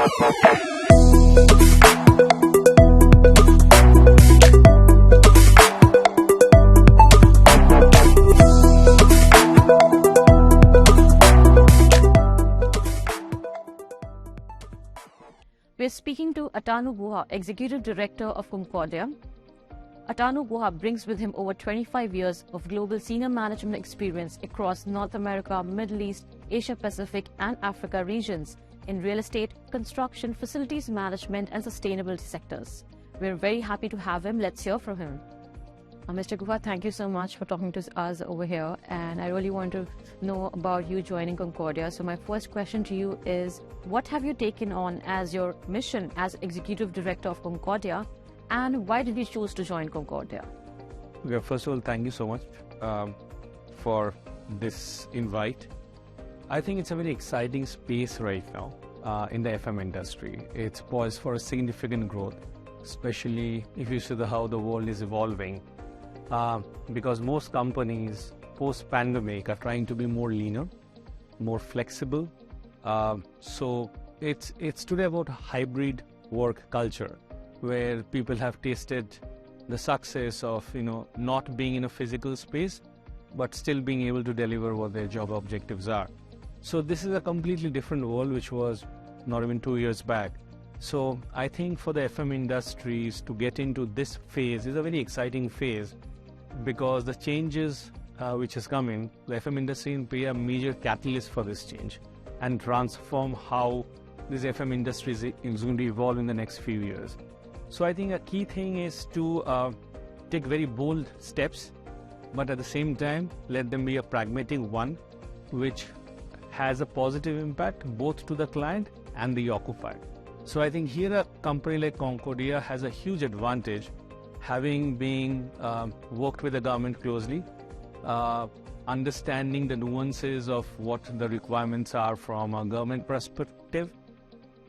We're speaking to Atanu Guha, Executive Director of Concordia. Atanu Guha brings with him over 25 years of global senior management experience across North America, Middle East, Asia Pacific and Africa regions in real estate, construction, facilities management and sustainability sectors. We're very happy to have him. Let's hear from him. Mr. Guha, thank you so much for talking to us over here, and I really want to know about you joining Concordia. So my first question to you is, what have you taken on as your mission as Executive Director of Concordia, and why did you choose to join Concordia? Okay, first of all, thank you so much for this invite. I think it's a very exciting space right now in the FM industry. It's poised for a significant growth, especially if you see how the world is evolving. Because most companies post-pandemic are trying to be more leaner, more flexible. So it's today about hybrid work culture, where people have tasted the success of not being in a physical space, but still being able to deliver what their job objectives are. So this is a completely different world, which was not even 2 years back. So I think for the FM industries to get into this phase is a very exciting phase, because the changes which is coming, the FM industry will be a major catalyst for this change and transform how this FM industry is going to evolve in the next few years. So I think a key thing is to take very bold steps, but at the same time let them be a pragmatic one, which has a positive impact both to the client and the occupier. So I think here a company like Concordia has a huge advantage, having been worked with the government closely, understanding the nuances of what the requirements are from a government perspective.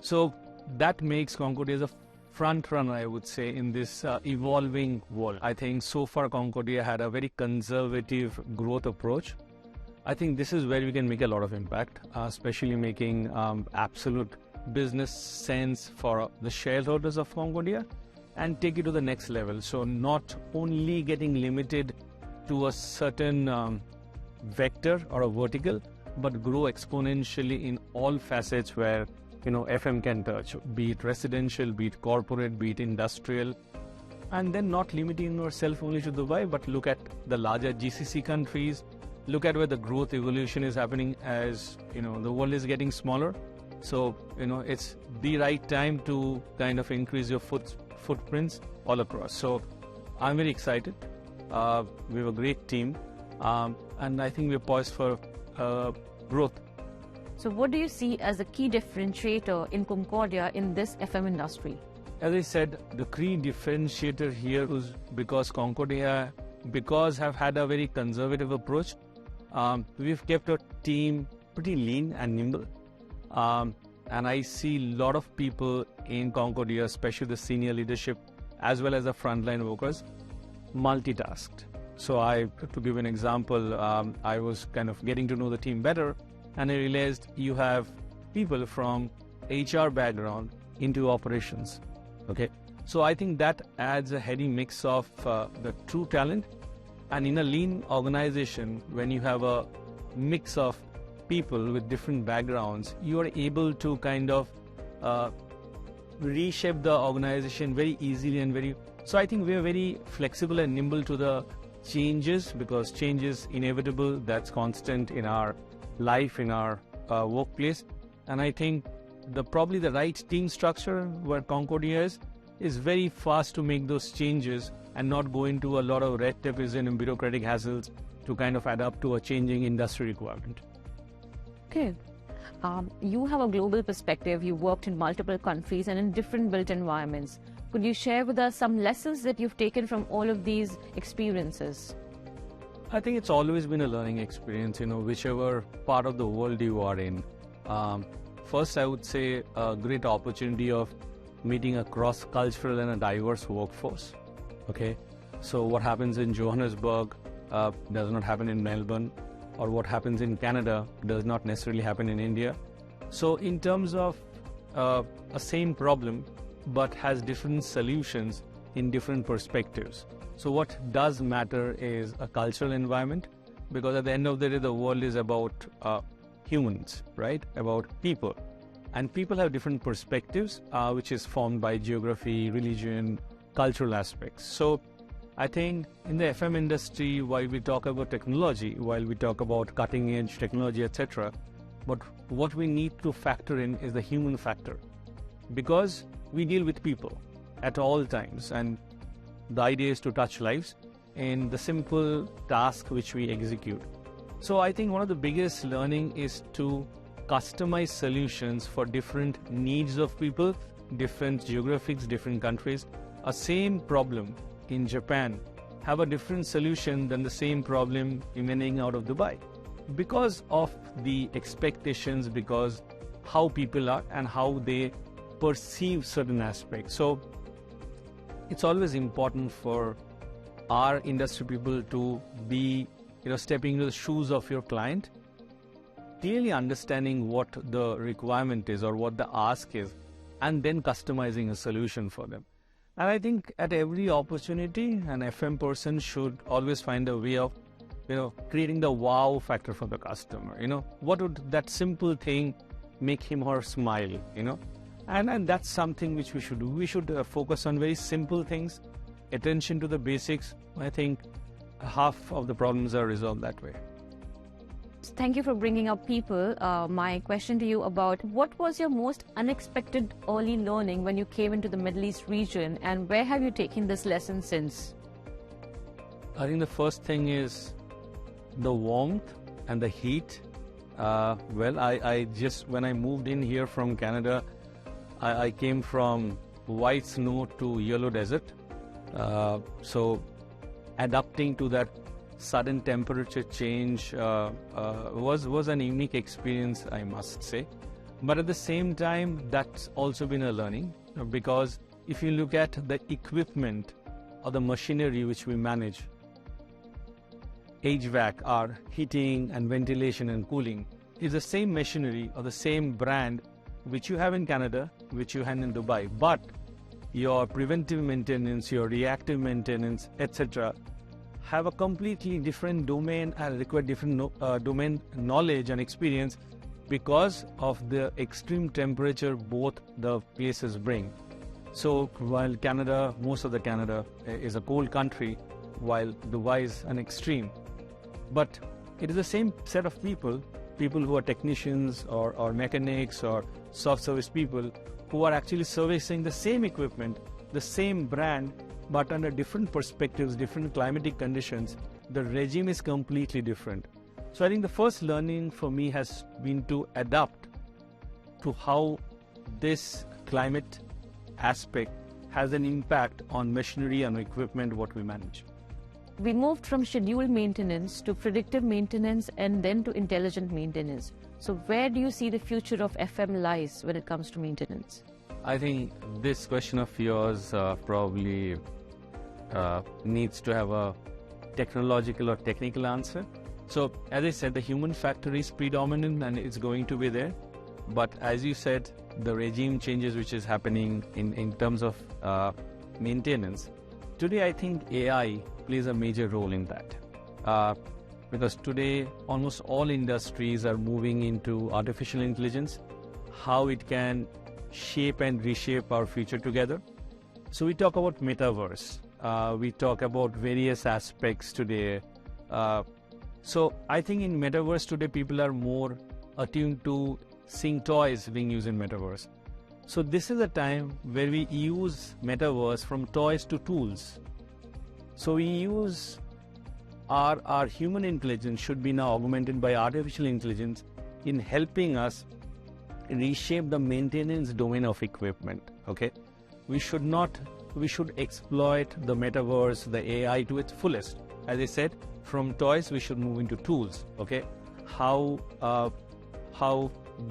So that makes Concordia as a front runner, I would say, in this evolving world. I think so far Concordia had a very conservative growth approach. I think this is where we can make a lot of impact, especially making absolute business sense for the shareholders of Concordia, and take it to the next level. So not only getting limited to a certain vector or a vertical, but grow exponentially in all facets where FM can touch, be it residential, be it corporate, be it industrial, and then not limiting yourself only to Dubai, but look at the larger GCC countries, look at where the growth evolution is happening as the world is getting smaller. So it's the right time to kind of increase your footprints all across. So I'm very excited. We have a great team, and I think we're poised for growth. So what do you see as the key differentiator in Concordia in this FM industry? As I said, the key differentiator here is because Concordia, have had a very conservative approach, we've kept our team pretty lean and nimble. And I see a lot of people in Concordia, especially the senior leadership, as well as the frontline workers, multitasked. So to give an example, I was kind of getting to know the team better, and I realized you have people from HR background into operations. Okay, so I think that adds a heady mix of the true talent, and in a lean organization, when you have a mix of people with different backgrounds, you are able to kind of reshape the organization very easily and so I think we are very flexible and nimble to the changes, because change is inevitable, that's constant in our life, in our workplace. And I think probably the right team structure where Concordia is very fast to make those changes and not go into a lot of red tape and bureaucratic hassles to kind of adapt to a changing industry requirement. Okay. You have a global perspective. You worked in multiple countries and in different built environments. Could you share with us some lessons that you've taken from all of these experiences? I think it's always been a learning experience, whichever part of the world you are in. First, I would say a great opportunity of meeting a cross-cultural and a diverse workforce. Okay, so what happens in Johannesburg does not happen in Melbourne, or what happens in Canada does not necessarily happen in India. So in terms of a same problem but has different solutions in different perspectives. So what does matter is a cultural environment, because at the end of the day, the world is about humans, right? About people. And people have different perspectives, which is formed by geography, religion, cultural aspects. So I think in the FM industry, while we talk about technology, while we talk about cutting edge technology, etc., but what we need to factor in is the human factor, because we deal with people at all times, and the idea is to touch lives in the simple task which we execute. So I think one of the biggest learning is to customize solutions for different needs of people, different geographics, different countries. A same problem in Japan have a different solution than the same problem emanating out of Dubai, because of the expectations, because how people are and how they perceive certain aspects. So it's always important for our industry people to be, stepping into the shoes of your client, clearly understanding what the requirement is or what the ask is, and then customizing a solution for them. And I think at every opportunity, an FM person should always find a way of, creating the wow factor for the customer. What would that simple thing make him or her smile, And that's something which we should do. We should focus on very simple things, attention to the basics. I think half of the problems are resolved that way. Thank you for bringing up people. My question to you about what was your most unexpected early learning when you came into the Middle East region, and where have you taken this lesson since? I think the first thing is the warmth and the heat. I just, when I moved in here from Canada, I came from white snow to yellow desert. So adapting to that sudden temperature change was an unique experience, I must say. But at the same time, that's also been a learning, because if you look at the equipment or the machinery which we manage, HVAC, our heating and ventilation and cooling, is the same machinery or the same brand which you have in Canada, which you have in Dubai. But your preventive maintenance, your reactive maintenance, etc., have a completely different domain and require different domain knowledge and experience because of the extreme temperature both the places bring. So while Canada, most of the Canada is a cold country, while Dubai is an extreme. But it is the same set of people who are technicians or mechanics or soft service people who are actually servicing the same equipment, the same brand, but under different perspectives, different climatic conditions. The regime is completely different. So I think the first learning for me has been to adapt to how this climate aspect has an impact on machinery and equipment what we manage. We moved from scheduled maintenance to predictive maintenance and then to intelligent maintenance. So where do you see the future of FM lies when it comes to maintenance? I think this question of yours probably needs to have a technological or technical answer. So as I said, the human factor is predominant and it's going to be there. But as you said, the regime changes which is happening in terms of maintenance. Today I think AI plays a major role in that. Because today almost all industries are moving into artificial intelligence, how it can shape and reshape our future together. So we talk about metaverse, we talk about various aspects today. So I think in metaverse today people are more attuned to seeing toys being used in metaverse. So this is a time where we use metaverse from toys to tools. So we use our human intelligence should be now augmented by artificial intelligence in helping us reshape the maintenance domain of equipment. Okay, we should exploit the metaverse, the AI to its fullest. As I said, from toys we should move into tools. Okay, how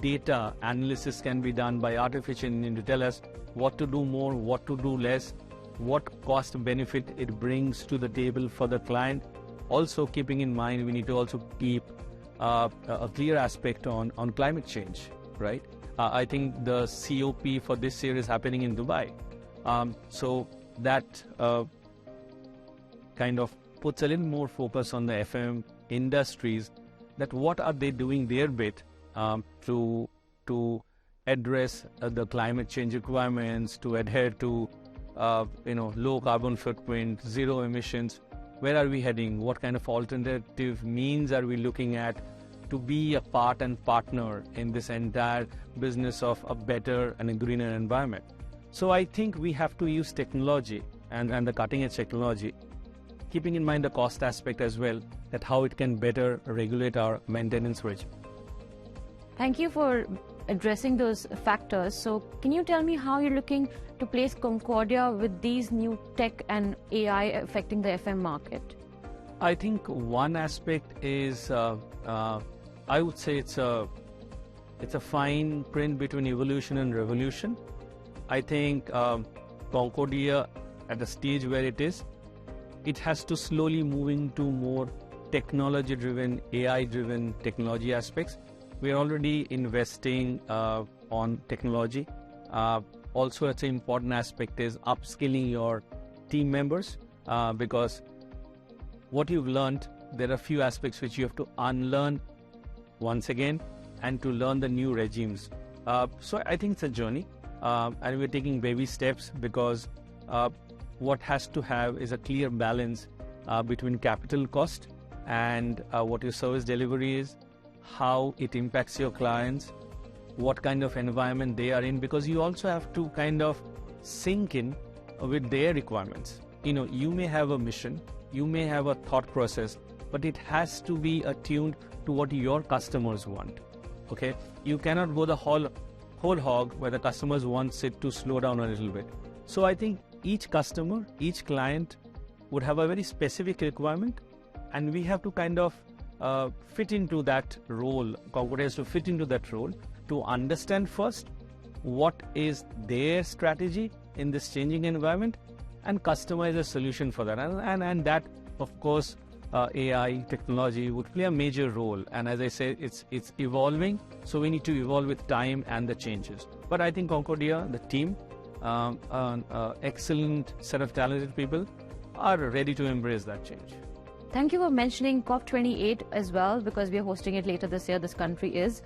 data analysis can be done by artificial intelligence to tell us what to do more, what to do less, what cost benefit it brings to the table for the client. Also keeping in mind, we need to also keep a clear aspect on climate change, right? I think the COP for this year is happening in Dubai. So that kind of puts a little more focus on the FM industries, that what are they doing their bit to address the climate change requirements, to adhere to low carbon footprint, zero emissions. Where are we heading? What kind of alternative means are we looking at to be a part and partner in this entire business of a better and a greener environment? So I think we have to use technology and the cutting edge technology, keeping in mind the cost aspect as well, that how it can better regulate our maintenance regime. Thank you for addressing those factors. So can you tell me how you're looking to place Concordia with these new tech and AI affecting the FM market? I think one aspect is, I would say it's a fine print between evolution and revolution. I think Concordia, at the stage where it is, it has to slowly move into more technology-driven, AI-driven technology aspects. We are already investing on technology. Also, it's an important aspect is upskilling your team members, because what you've learned, there are a few aspects which you have to unlearn once again and to learn the new regimes. So I think it's a journey, and we're taking baby steps, because what has to have is a clear balance between capital cost and what your service delivery is, how it impacts your clients, what kind of environment they are in, because you also have to kind of sync in with their requirements. You may have a mission, you may have a thought process, but it has to be attuned to what your customers want. Okay, you cannot go the whole hog where the customers want it to slow down a little bit. So I think each customer, each client would have a very specific requirement, and we have to kind of fit into that role. Concordia has to fit into that role to understand first what is their strategy in this changing environment and customize a solution for that. And that, of course, AI technology would play a major role. And as I said, it's evolving, so we need to evolve with time and the changes. But I think Concordia, the team, an excellent set of talented people, are ready to embrace that change. Thank you for mentioning COP28 as well, because we are hosting it later this year, this country is.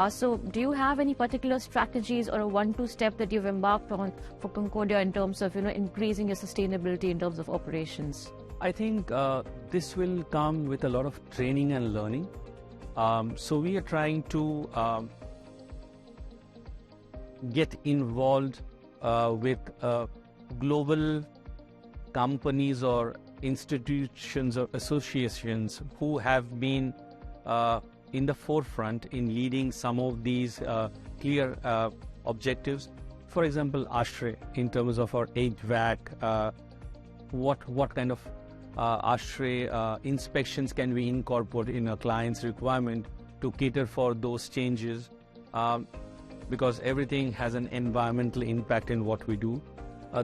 So do you have any particular strategies or a 1-2 step that you've embarked on for Concordia in terms of increasing your sustainability in terms of operations? I think this will come with a lot of training and learning. So we are trying to get involved with global companies or institutions or associations who have been in the forefront in leading some of these clear objectives. For example, ASHRAE, in terms of our HVAC, what kind of ASHRAE inspections can we incorporate in a client's requirement to cater for those changes, because everything has an environmental impact in what we do.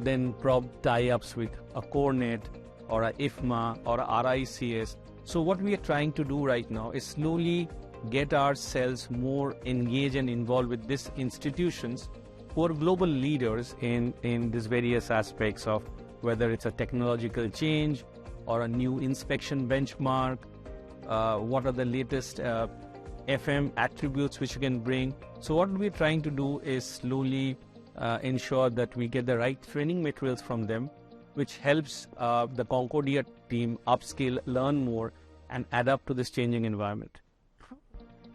Then tie-ups with a CoreNet or a IFMA or a RICS. So what we are trying to do right now is slowly get ourselves more engaged and involved with these institutions who are global leaders in these various aspects of whether it's a technological change or a new inspection benchmark, what are the latest FM attributes which you can bring. So what we're trying to do is slowly ensure that we get the right training materials from them, which helps the Concordia team upskill, learn more, and adapt to this changing environment.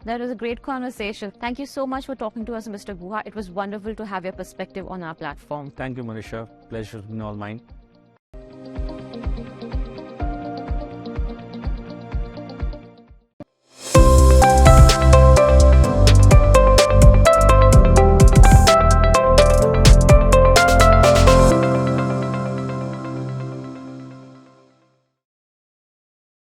That was a great conversation. Thank you so much for talking to us, Mr. Guha. It was wonderful to have your perspective on our platform. Thank you, Manisha. Pleasure in all mine.